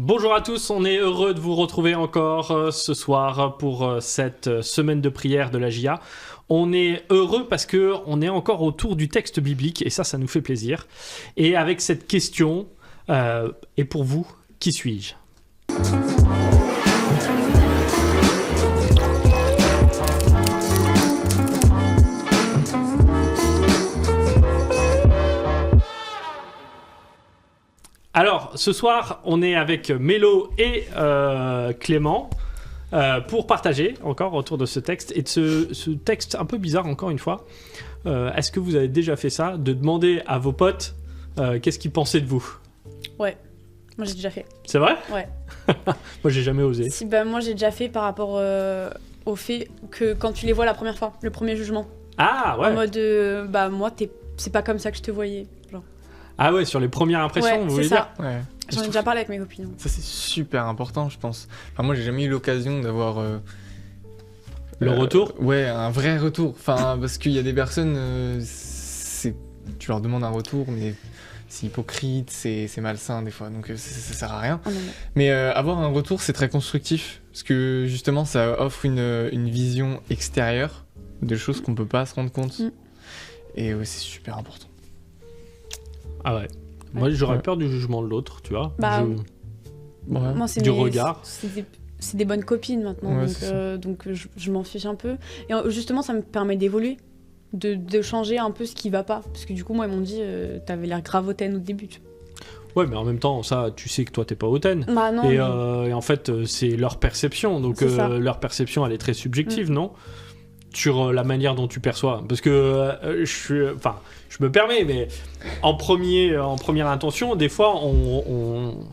Bonjour à tous, on est heureux de vous retrouver encore ce soir pour cette semaine de prière de la JA. On est heureux parce qu'on est encore autour du texte biblique et ça nous fait plaisir. Et avec cette question, et pour vous, qui suis-je ? Alors, ce soir, on est avec Mélo et Clément pour partager encore autour de ce texte. Et de ce texte un peu bizarre, encore une fois. Est-ce que vous avez déjà fait ça, de demander à vos potes qu'est-ce qu'ils pensaient de vous ? Ouais, moi j'ai déjà fait. C'est vrai ? Ouais. Moi, j'ai jamais osé. Moi j'ai déjà fait par rapport au fait que quand tu les vois la première fois, le premier jugement. Ah, ouais. En mode, moi, c'est pas comme ça que je te voyais. Genre. Ah ouais, sur les premières impressions, Ouais, vous voulez c'est ça. dire ? Ouais. J'en ai déjà parlé avec mes copines. Ça, c'est super important, je pense. Enfin, moi, j'ai jamais eu l'occasion d'avoir... Le retour ? Ouais, un vrai retour. Enfin, parce qu'il y a des personnes, tu leur demandes un retour, mais c'est hypocrite, c'est malsain des fois, donc ça sert à rien. Oh, non. Mais avoir un retour, c'est très constructif, parce que justement, ça offre une vision extérieure de choses qu'on peut pas se rendre compte. Et ouais, c'est super important. Ah ouais. Moi, j'aurais peur du jugement de l'autre, tu vois. Moi, c'est regard. C'est des bonnes copines maintenant, Ouais, donc je m'en fiche un peu. Et justement, ça me permet d'évoluer, de changer un peu ce qui va pas. Parce que du coup, moi, ils m'ont dit, t'avais l'air grave hautaine au début. Ouais, mais en même temps, ça, tu sais que toi, t'es pas hautaine. Bah non. Et en fait, c'est leur perception. Donc, leur perception, elle est très subjective, non ? Sur la manière dont tu perçois. Parce que je me permets, mais en première intention, des fois,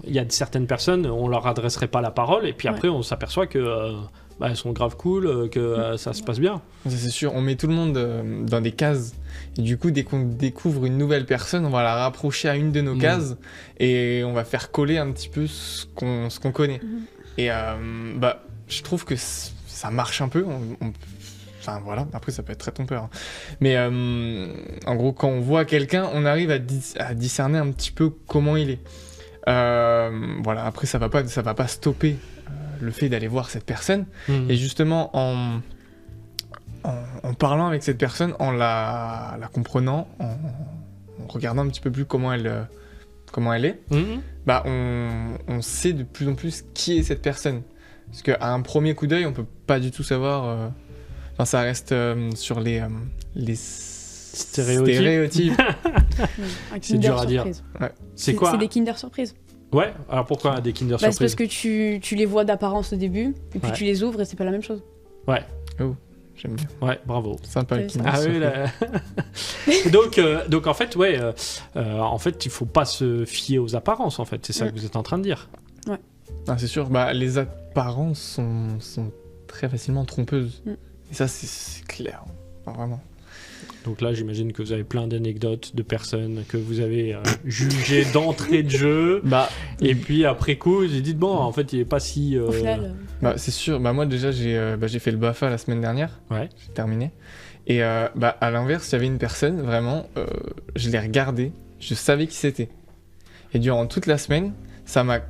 il y a certaines personnes, on leur adresserait pas la parole, et puis après, on s'aperçoit que elles sont grave cool, que ça se passe bien. Ça, c'est sûr, on met tout le monde dans des cases. Et du coup, dès qu'on découvre une nouvelle personne, on va la rapprocher à une de nos cases et on va faire coller un petit peu ce qu'on connaît. Et je trouve que ça marche un peu. Enfin voilà, après ça peut être très trompeur. Hein. Mais en gros, quand on voit quelqu'un, on arrive à discerner un petit peu comment il est. Voilà, après ça va pas stopper le fait d'aller voir cette personne. Et justement, en parlant avec cette personne, en la comprenant, en regardant un petit peu plus comment elle est, on sait de plus en plus qui est cette personne. Parce qu'à un premier coup d'œil, on peut pas du tout savoir... ça reste sur les stéréotypes. C'est dur à dire. Ouais. C'est quoi ? C'est des Kinder Surprise. Ouais, alors pourquoi des Kinder Surprise ? C'est parce que tu les vois d'apparence au début, et puis tu les ouvres et c'est pas la même chose. Ouais. Oh, j'aime bien. Ouais, bravo. Sympa le Kinder Surprise. Donc en fait, en fait, il faut pas se fier aux apparences, en fait. C'est ça que vous êtes en train de dire. Ouais. Ah, c'est sûr, les apparences sont très facilement trompeuses. Et ça, c'est clair. Enfin, vraiment. Donc là, j'imagine que vous avez plein d'anecdotes de personnes que vous avez jugées d'entrée de jeu. Et puis après coup, j'ai dit, en fait, il est pas si... Au final... c'est sûr. Moi, déjà, j'ai fait le BAFA la semaine dernière. Ouais. J'ai terminé. Et à l'inverse, il y avait une personne, vraiment, je l'ai regardée, je savais qui c'était. Et durant toute la semaine, ça m'a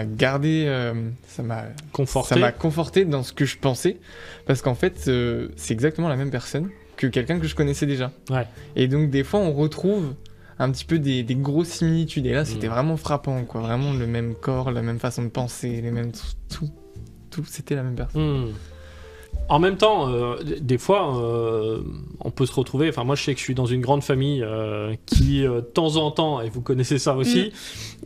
gardé, ça m'a conforté dans ce que je pensais, parce qu'en fait, c'est exactement la même personne que quelqu'un que je connaissais déjà. Ouais. Et donc, des fois, on retrouve un petit peu des grosses similitudes. Et là, c'était vraiment frappant, quoi. Vraiment le même corps, la même façon de penser, les mêmes... Tout, c'était la même personne. En même temps, des fois, on peut se retrouver... Enfin, moi, je sais que je suis dans une grande famille qui, de temps en temps, et vous connaissez ça aussi,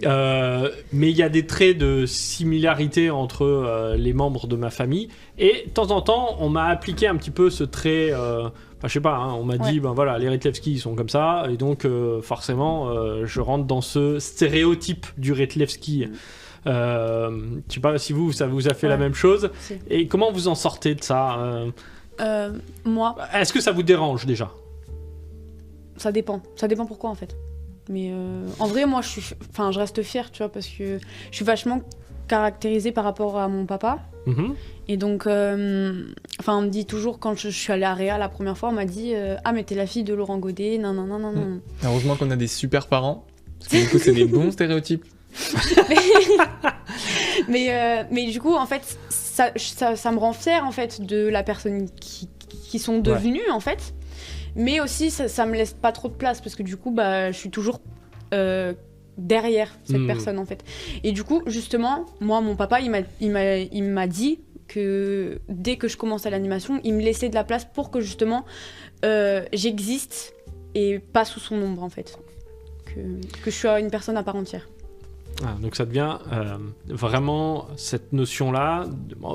mais il y a des traits de similarité entre les membres de ma famille. Et, de temps en temps, on m'a appliqué un petit peu ce trait... je sais pas, on m'a dit, les Retlevski, ils sont comme ça, et donc, forcément, je rentre dans ce stéréotype du Retlevski. Je sais pas si ça vous a fait la même chose. Et comment vous en sortez de ça Moi. Est-ce que ça vous dérange déjà ? Ça dépend pourquoi en fait. Mais en vrai, moi, je reste fière, tu vois, parce que je suis vachement caractérisée par rapport à mon papa. Et donc, on me dit toujours, quand je suis allée à Réa la première fois, on m'a dit mais t'es la fille de Laurent Godet, non. Heureusement qu'on a des super parents, parce que du coup, c'est des bons stéréotypes. Mais du coup, en fait, ça me rend fière, en fait, de la personne qui sont devenues, en fait. Mais aussi, ça me laisse pas trop de place, parce que du coup, je suis toujours derrière cette personne, en fait. Et du coup, justement, moi, mon papa, il m'a dit que dès que je commençais l'animation, il me laissait de la place pour que, justement, j'existe et pas sous son ombre, en fait. Que je sois une personne à part entière. Donc ça devient vraiment cette notion-là,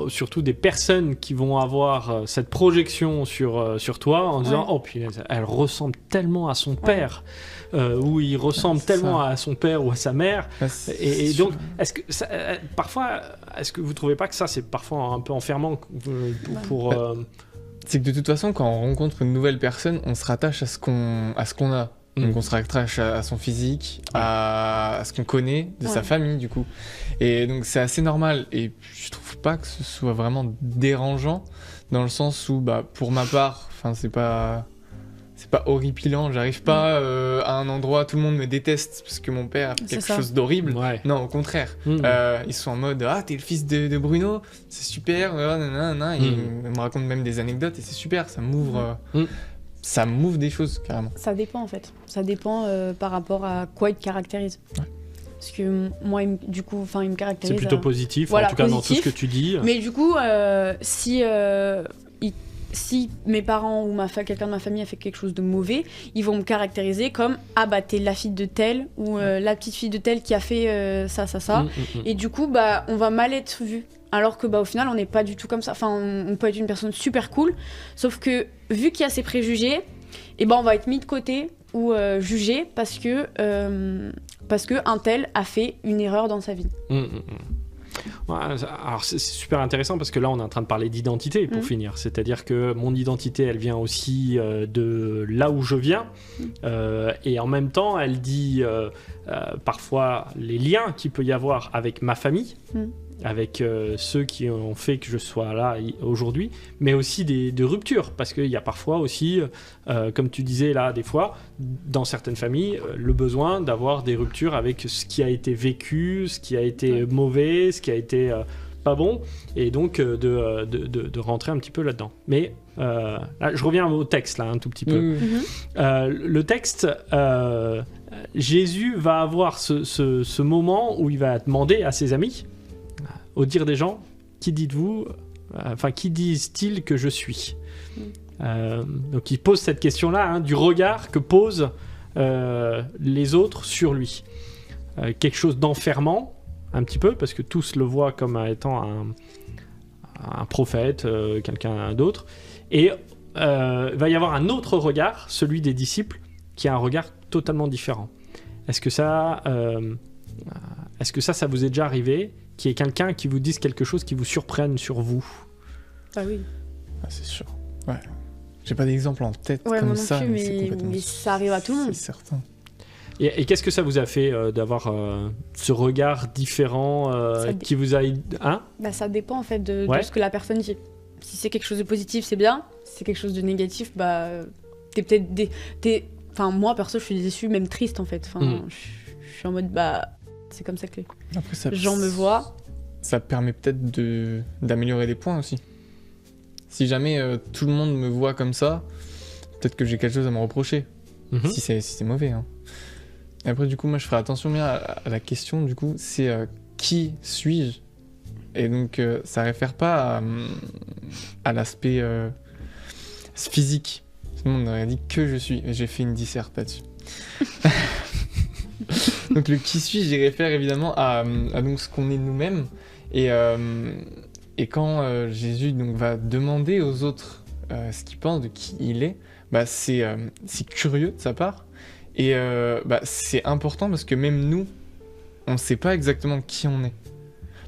surtout des personnes qui vont avoir cette projection sur toi en disant « Oh punaise, elle ressemble tellement à son père », ou il ressemble tellement à son père ou à sa mère. Et donc, parfois, est-ce que vous ne trouvez pas que ça, c'est parfois un peu enfermant pour C'est que de toute façon, quand on rencontre une nouvelle personne, on se rattache à ce qu'on a. Donc on se rattache à son physique, à ce qu'on connaît de sa famille du coup. Et donc c'est assez normal. Et je trouve pas que ce soit vraiment dérangeant dans le sens où pour ma part, c'est pas horripilant. J'arrive pas à un endroit, tout le monde me déteste parce que mon père a fait quelque chose d'horrible. Non, au contraire. Ils sont en mode t'es le fils de Bruno, c'est super. Ils me racontent même des anecdotes et c'est super. Ça m'ouvre. Ça m'ouvre des choses, carrément. Ça dépend, en fait. Ça dépend par rapport à quoi il te caractérise. Parce que moi, du coup, il me caractérise... C'est plutôt positif, en tout cas dans tout ce que tu dis. Mais du coup, si mes parents ou quelqu'un de ma famille a fait quelque chose de mauvais, ils vont me caractériser comme « Ah t'es la fille de telle » ou la petite fille de telle qui a fait ça. Et du coup, on va mal être vu. Alors que au final, on n'est pas du tout comme ça. On peut être une personne super cool, sauf que vu qu'il y a ces préjugés, on va être mis de côté ou jugé parce que un tel a fait une erreur dans sa vie. Alors c'est super intéressant parce que là on est en train de parler d'identité pour finir, c'est-à-dire que mon identité elle vient aussi de là où je viens et en même temps elle dit parfois les liens qu'il peut y avoir avec ma famille, avec ceux qui ont fait que je sois là aujourd'hui, mais aussi des ruptures, parce qu'il y a parfois aussi, comme tu disais là, des fois, dans certaines familles, le besoin d'avoir des ruptures avec ce qui a été vécu, ce qui a été mauvais, ce qui a été pas bon, et donc de rentrer un petit peu là-dedans. Mais là, je reviens au texte, là, un tout petit peu. Le texte, Jésus va avoir ce moment où il va demander à ses amis, au dire des gens, qui dites-vous, qui disent-ils que je suis ? Donc il pose cette question-là, du regard que posent les autres sur lui. Quelque chose d'enfermant, un petit peu, parce que tous le voient comme étant un prophète, quelqu'un d'autre. Et va y avoir un autre regard, celui des disciples, qui a un regard totalement différent. Est-ce que ça vous est déjà arrivé ? Qu'il y ait quelqu'un qui vous dise quelque chose qui vous surprenne sur vous. Ah oui. C'est sûr. Ouais. J'ai pas d'exemple en tête comme moi ça, non plus, mais ça arrive à tout le monde. C'est certain. Et qu'est-ce que ça vous a fait d'avoir ce regard différent qui vous a... Ça dépend en fait de ce que la personne dit. Si c'est quelque chose de positif, c'est bien. Si c'est quelque chose de négatif, t'es peut-être... moi, perso, je suis déçue, même triste en fait. Je suis en mode... c'est comme ça que les gens me voient. Ça permet peut-être d'améliorer des points aussi. Si jamais tout le monde me voit comme ça, peut-être que j'ai quelque chose à me reprocher. Si c'est mauvais. Et après, du coup, moi, je ferai attention bien à la question, du coup, c'est qui suis-je ? Et donc, ça réfère pas à l'aspect physique. Sinon, on aurait dit que je suis. Et j'ai fait une disserte là-dessus. Donc le qui suis-je, j'y réfère évidemment à donc ce qu'on est nous-mêmes et quand Jésus donc va demander aux autres ce qu'ils pensent de qui il est, c'est curieux de sa part et c'est important parce que même nous on ne sait pas exactement qui on est.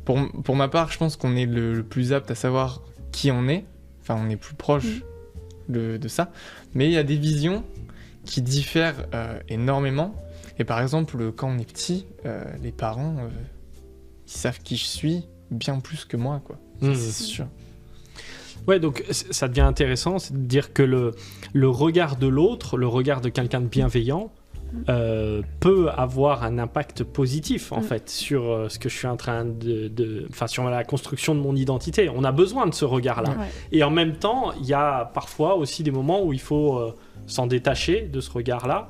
Pour ma part, je pense qu'on est le plus apte à savoir qui on est, on est plus proche de ça, mais il y a des visions qui diffèrent énormément. Et par exemple, quand on est petit, les parents, ils savent qui je suis bien plus que moi, quoi. C'est sûr. Ouais, donc ça devient intéressant, c'est de dire que le regard de l'autre, le regard de quelqu'un de bienveillant, peut avoir un impact positif en fait sur ce que je suis en train enfin sur la construction de mon identité. On a besoin de ce regard-là. Et en même temps, il y a parfois aussi des moments où il faut s'en détacher de ce regard-là,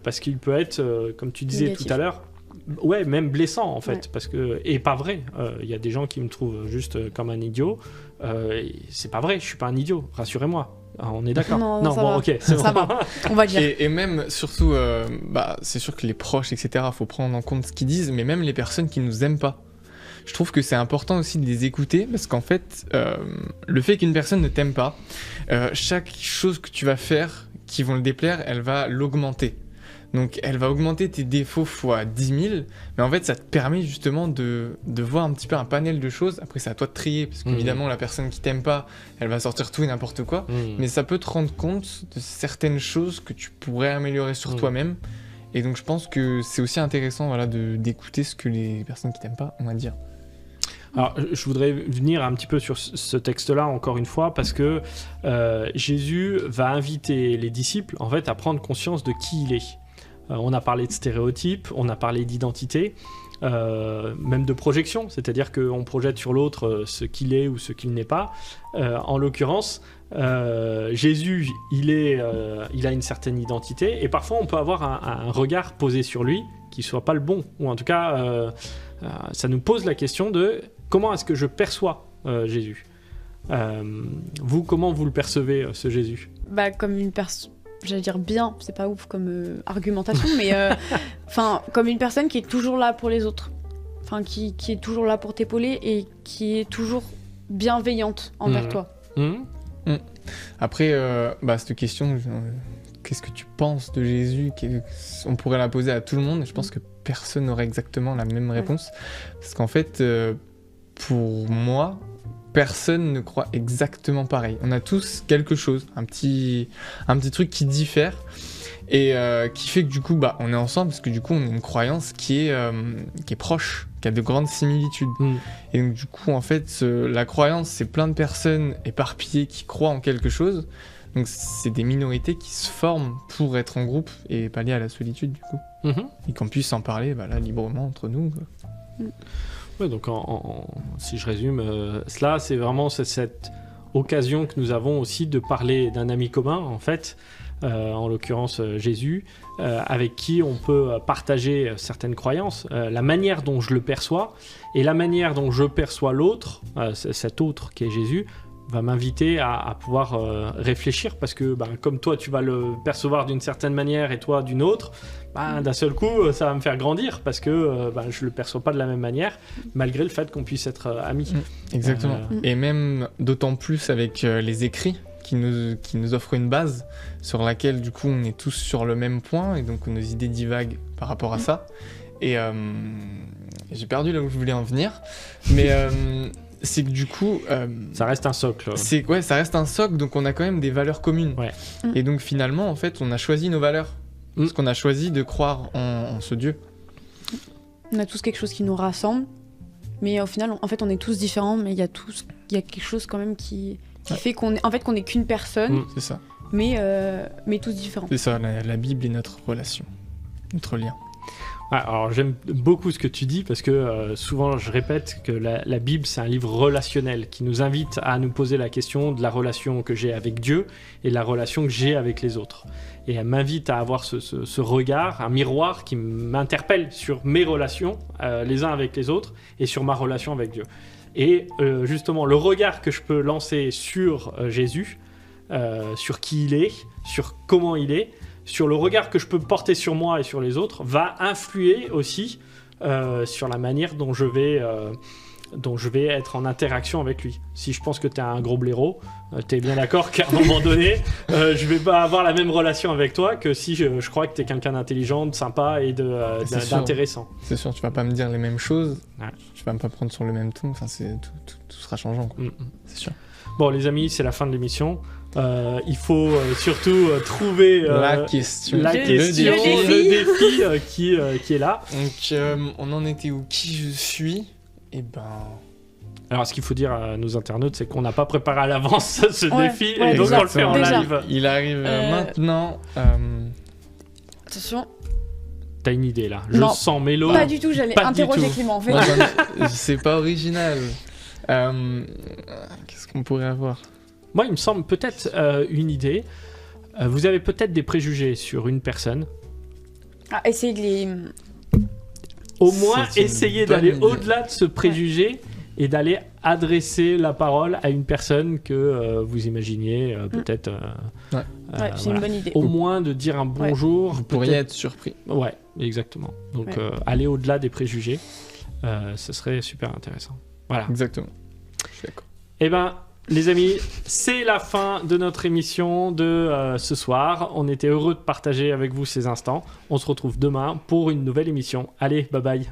parce qu'il peut être, comme tu disais négatif. Tout à l'heure, même blessant en fait, parce que et pas vrai. Il y a des gens qui me trouvent juste comme un idiot. C'est pas vrai, je suis pas un idiot. Rassurez-moi. Ah, on est d'accord. Non, bon, va. Ok, c'est ça bon. va. On va dire. Et même, surtout, c'est sûr que les proches, etc., faut prendre en compte ce qu'ils disent, mais même les personnes qui nous aiment pas. Je trouve que c'est important aussi de les écouter, parce qu'en fait, le fait qu'une personne ne t'aime pas, chaque chose que tu vas faire qui vont le déplaire, elle va l'augmenter. Donc elle va augmenter tes défauts fois 10 000, mais en fait ça te permet justement de voir un petit peu un panel de choses. Après c'est à toi de trier, parce qu'évidemment la personne qui t'aime pas, elle va sortir tout et n'importe quoi, mais ça peut te rendre compte de certaines choses que tu pourrais améliorer sur toi-même. Et donc je pense que c'est aussi intéressant d'écouter ce que les personnes qui t'aiment pas ont à dire. Alors, je voudrais venir un petit peu sur ce texte-là, encore une fois, parce que Jésus va inviter les disciples, en fait, à prendre conscience de qui il est. On a parlé de stéréotypes, on a parlé d'identité, même de projection, c'est-à-dire qu'on projette sur l'autre ce qu'il est ou ce qu'il n'est pas. En l'occurrence, Jésus, il a une certaine identité, et parfois on peut avoir un regard posé sur lui qui ne soit pas le bon, ou en tout cas, ça nous pose la question de comment est-ce que je perçois Jésus. Vous, comment vous le percevez, ce Jésus ? Comme une personne... J'allais dire bien, c'est pas ouf comme argumentation, mais comme une personne qui est toujours là pour les autres, qui est toujours là pour t'épauler et qui est toujours bienveillante envers toi. Après, cette question, qu'est-ce que tu penses de Jésus ? On pourrait la poser à tout le monde, et je pense que personne n'aurait exactement la même réponse, parce qu'en fait, pour moi, personne ne croit exactement pareil. On a tous quelque chose, un petit truc qui diffère et qui fait que du coup, on est ensemble parce que du coup, on a une croyance qui est proche, qui a de grandes similitudes. Et donc du coup, en fait, la croyance, c'est plein de personnes éparpillées qui croient en quelque chose. Donc c'est des minorités qui se forment pour être en groupe et pallier à la solitude du coup. Et qu'on puisse en parler librement entre nous. Ouais, donc si je résume, cela, c'est vraiment cette occasion que nous avons aussi de parler d'un ami commun, en fait, en l'occurrence Jésus, avec qui on peut partager certaines croyances, la manière dont je le perçois, et la manière dont je perçois l'autre, cet autre qui est Jésus, va m'inviter à pouvoir réfléchir, parce que comme toi tu vas le percevoir d'une certaine manière et toi d'une autre, d'un seul coup ça va me faire grandir, parce que je le perçois pas de la même manière, malgré le fait qu'on puisse être amis. Exactement. Et même d'autant plus avec les écrits qui nous offrent une base sur laquelle du coup on est tous sur le même point, et donc nos idées divaguent par rapport à ça. Et j'ai perdu là où je voulais en venir, mais c'est que du coup... ça reste un socle. Ça reste un socle, donc on a quand même des valeurs communes. Ouais. Et donc finalement, en fait, on a choisi nos valeurs. Parce qu'on a choisi de croire en ce Dieu. On a tous quelque chose qui nous rassemble, mais au final, on est tous différents, mais il y a quelque chose quand même qui fait qu'on est qu'une personne. C'est ça. Mais tous différents. C'est ça, la Bible est notre relation, notre lien. Alors j'aime beaucoup ce que tu dis, parce que souvent je répète que la Bible, c'est un livre relationnel qui nous invite à nous poser la question de la relation que j'ai avec Dieu et de la relation que j'ai avec les autres. Et elle m'invite à avoir ce regard, un miroir qui m'interpelle sur mes relations les uns avec les autres et sur ma relation avec Dieu. Et justement, le regard que je peux lancer sur Jésus, sur qui il est, sur comment il est, sur le regard que je peux porter sur moi et sur les autres, va influer aussi sur la manière dont je vais être en interaction avec lui. Si je pense que t'es un gros blaireau, t'es bien d'accord qu'à un moment donné, je vais pas avoir la même relation avec toi que si je crois que t'es quelqu'un d'intelligent, de sympa et d'intéressant. C'est sûr, tu vas pas me dire les mêmes choses, tu vas pas prendre sur le même ton, tout sera changeant, quoi. C'est sûr. Bon les amis, c'est la fin de l'émission. Il faut surtout trouver le défi qui est là. Donc on en était où ? Qui je suis ? Alors ce qu'il faut dire à nos internautes, c'est qu'on n'a pas préparé à l'avance ce défi, et donc exactement. on le fait en live. Il arrive maintenant. Attention. T'as une idée là. Je Non, sens Mélo. Pas du tout, j'allais Pas du interroger tout. Clément en fait. Moi, c'est pas original. Qu'est-ce qu'on pourrait avoir? Moi, il me semble peut-être une idée. Vous avez peut-être des préjugés sur une personne. Ah, essayez de les. Au moins, C'est une essayez bonne d'aller idée. au-delà de ce préjugé et d'aller adresser la parole à une personne que vous imaginiez peut-être. Ouais, c'est voilà. une bonne idée. Au moins de dire un bonjour. Vous pourriez peut-être- être surpris. Ouais, exactement. Donc, Ouais. aller au-delà des préjugés, ce serait super intéressant. Voilà. Exactement. Je suis d'accord. Eh ben, les amis, c'est la fin de notre émission de ce soir. On était heureux de partager avec vous ces instants. On se retrouve demain pour une nouvelle émission. Allez, bye bye.